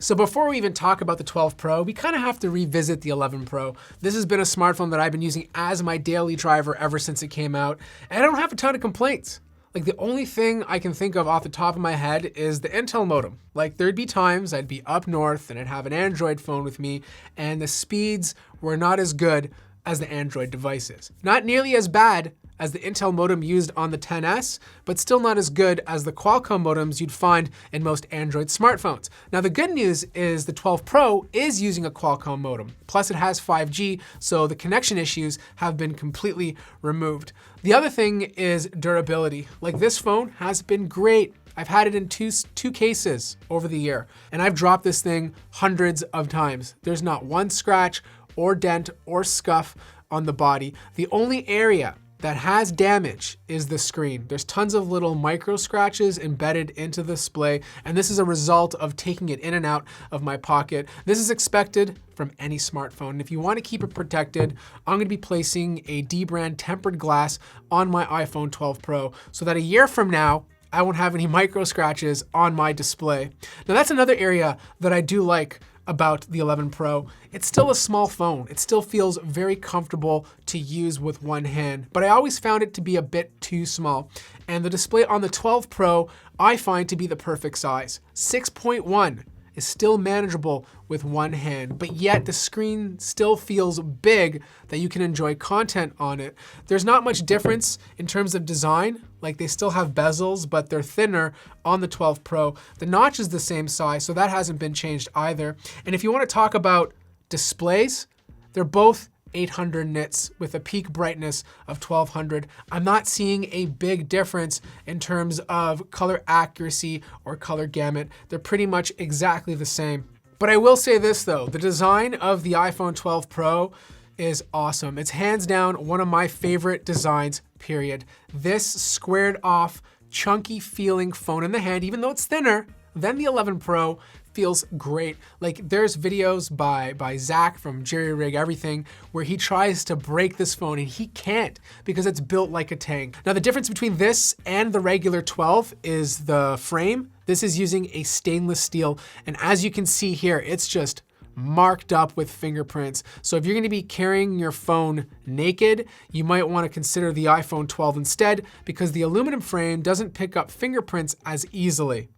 So before we even talk about the 12 Pro, we kind of have to revisit the 11 Pro. This has been a smartphone that I've been using as my daily driver ever since it came out, and I don't have a ton of complaints. Like, the only thing I can think of off the top of my head is the Intel modem. Like, there'd be times I'd be up north and I'd have an Android phone with me, and the speeds were not as good as the Android devices. Not nearly as bad as the Intel modem used on the XS, but still not as good as the Qualcomm modems you'd find in most Android smartphones. Now, the good news is the 12 Pro is using a Qualcomm modem. Plus, it has 5G, so the connection issues have been completely removed. The other thing is durability. Like, this phone has been great. I've had it in two cases over the year, and I've dropped this thing hundreds of times. There's not one scratch or dent or scuff on the body. The only area that has damage is the screen. There's tons of little micro scratches embedded into the display, and this is a result of taking it in and out of my pocket. This is expected from any smartphone. And if you want to keep it protected, I'm gonna be placing a D-brand tempered glass on my iPhone 12 Pro so that a year from now, I won't have any micro scratches on my display. Now, that's another area that I do like about the 11 Pro. It's still a small phone. It still feels very comfortable to use with one hand, but I always found it to be a bit too small. And the display on the 12 Pro, I find to be the perfect size. 6.1 is still manageable with one hand, but yet the screen still feels big that you can enjoy content on it. There's not much difference in terms of design. Like, they still have bezels, but they're thinner on the 12 Pro. The notch is the same size, so that hasn't been changed either. And if you want to talk about displays, they're both 800 nits with a peak brightness of 1200. I'm not seeing a big difference in terms of color accuracy or color gamut. They're pretty much exactly the same. But I will say this though, the design of the iPhone 12 Pro is awesome. It's hands down one of my favorite designs, period. This squared off, chunky feeling phone in the hand, even though it's thinner than the 11 Pro, feels great. Like, there's videos by Zach from Jerry Rig Everything where he tries to break this phone and he can't because it's built like a tank. Now, the difference between this and the regular 12 is the frame. This is using a stainless steel, and as you can see here, it's just marked up with fingerprints. So if you're gonna be carrying your phone naked, you might wanna consider the iPhone 12 instead, because the aluminum frame doesn't pick up fingerprints as easily.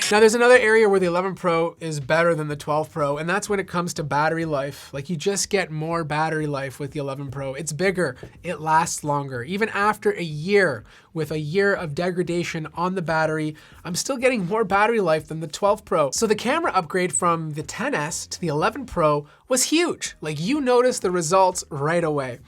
Now, there's another area where the 11 Pro is better than the 12 Pro, and that's when it comes to battery life. Like, you just get more battery life with the 11 Pro. It's bigger, it lasts longer. Even after a year, with a year of degradation on the battery, I'm still getting more battery life than the 12 Pro. So the camera upgrade from the XS to the 11 Pro was huge. Like, you notice the results right away.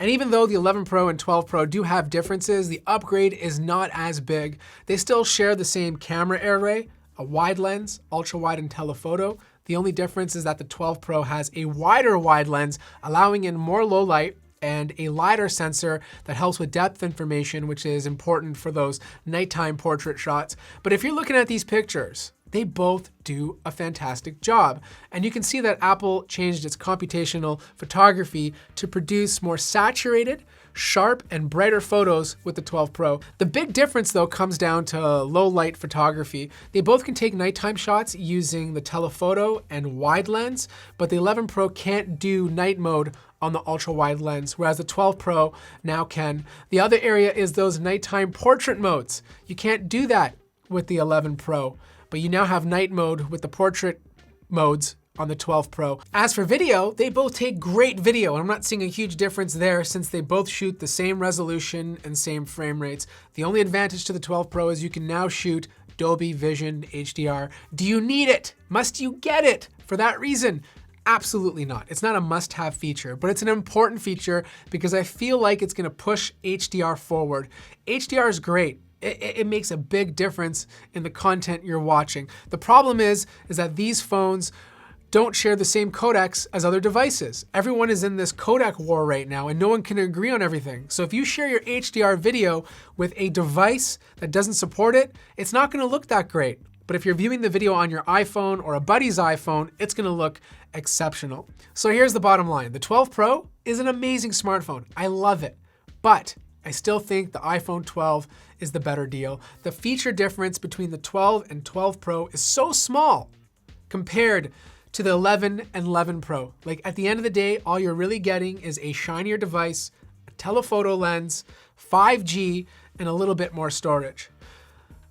And even though the 11 Pro and 12 Pro do have differences, the upgrade is not as big. They still share the same camera array, a wide lens, ultra wide, and telephoto. The only difference is that the 12 Pro has a wider wide lens, allowing in more low light, and a LiDAR sensor that helps with depth information, which is important for those nighttime portrait shots. But if you're looking at these pictures, they both do a fantastic job. And you can see that Apple changed its computational photography to produce more saturated, sharp, and brighter photos with the 12 Pro. The big difference though comes down to low light photography. They both can take nighttime shots using the telephoto and wide lens, but the 11 Pro can't do night mode on the ultra wide lens, whereas the 12 Pro now can. The other area is those nighttime portrait modes. You can't do that with the 11 Pro, but you now have night mode with the portrait modes on the 12 Pro. As for video, they both take great video, and I'm not seeing a huge difference there since they both shoot the same resolution and same frame rates. The only advantage to the 12 Pro is you can now shoot Dolby Vision HDR. Do you need it? Must you get it for that reason? Absolutely not. It's not a must-have feature, but it's an important feature because I feel like it's gonna push HDR forward. HDR is great. It makes a big difference in the content you're watching. The problem is that these phones don't share the same codecs as other devices. Everyone is in this codec war right now and no one can agree on everything. So if you share your HDR video with a device that doesn't support it, it's not gonna look that great. But if you're viewing the video on your iPhone or a buddy's iPhone, it's gonna look exceptional. So here's the bottom line. The 12 Pro is an amazing smartphone. I love it, but I still think the iPhone 12 is the better deal. The feature difference between the 12 and 12 Pro is so small compared to the 11 and 11 Pro. Like at the end of the day, all you're really getting is a shinier device, a telephoto lens, 5G, and a little bit more storage.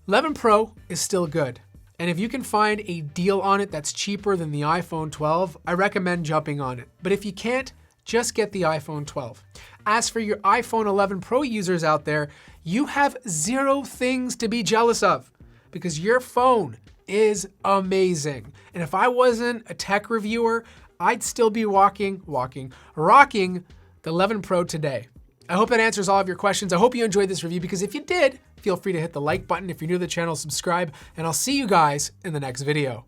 11 Pro is still good. And if you can find a deal on it that's cheaper than the iPhone 12, I recommend jumping on it. But if you can't, just get the iPhone 12. As for your iPhone 11 Pro users out there, you have zero things to be jealous of because your phone is amazing. And if I wasn't a tech reviewer, I'd still be rocking the 11 Pro today. I hope that answers all of your questions. I hope you enjoyed this review because if you did, feel free to hit the like button. If you're new to the channel, subscribe, and I'll see you guys in the next video.